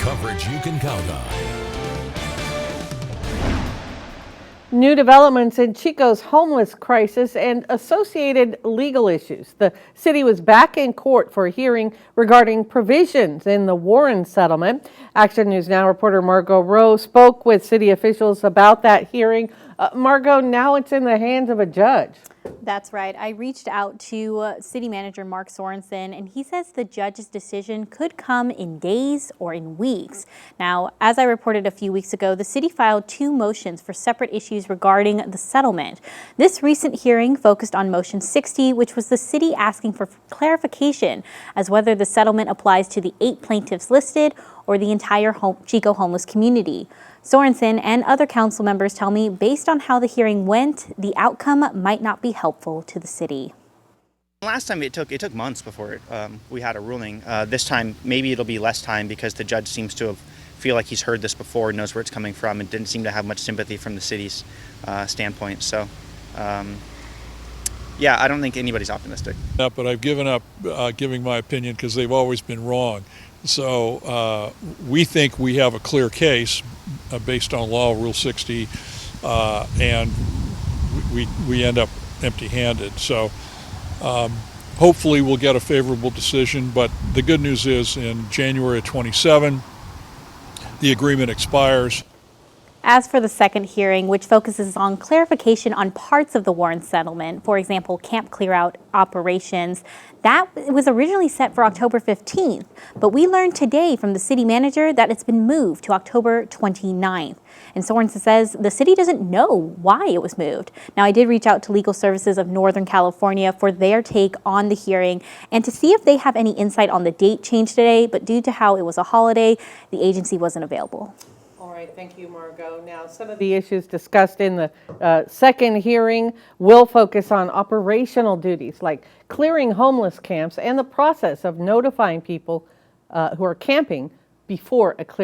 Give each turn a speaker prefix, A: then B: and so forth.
A: Coverage you can count on.
B: New developments in Chico's homeless crisis and associated legal issues. The city was back in court for a hearing regarding provisions in the Warren settlement. Action News Now reporter Margot Rowe spoke with city officials about that hearing. Margot, now it's in the hands of a judge.
C: That's right. I reached out to City Manager Mark Sorensen, and he says the judge's decision could come in days or in weeks. Now, as I reported a few weeks ago, the city filed 2 motions for separate issues regarding the settlement. This recent hearing focused on Motion 60, which was the city asking for clarification as whether the settlement applies to the 8 plaintiffs listed or the entire Chico homeless community. Sorensen and other council members tell me, based on how the hearing went, the outcome might not be helpful to the city.
D: Last time it took months before we had a ruling. This time maybe it'll be less time because the judge seems to feel like he's heard this before, knows where it's coming from, and didn't seem to have much sympathy from the city's standpoint. So yeah, I don't think anybody's optimistic.
E: But I've given up giving my opinion because they've always been wrong. So we think we have a clear case based on law, Rule 60, and we end up empty-handed. So hopefully we'll get a favorable decision, but the good news is in January of 27, the agreement expires.
C: As for the second hearing, which focuses on clarification on parts of the Warren settlement, for example, camp clear-out operations, that was originally set for October 15th, but we learned today from the city manager that it's been moved to October 29th. And Sorensen says the city doesn't know why it was moved. Now, I did reach out to Legal Services of Northern California for their take on the hearing and to see if they have any insight on the date change today, but due to how it was a holiday, the agency wasn't available.
B: All right, thank you, Margot. Now, some of the issues discussed in the second hearing will focus on operational duties like clearing homeless camps and the process of notifying people who are camping before a clear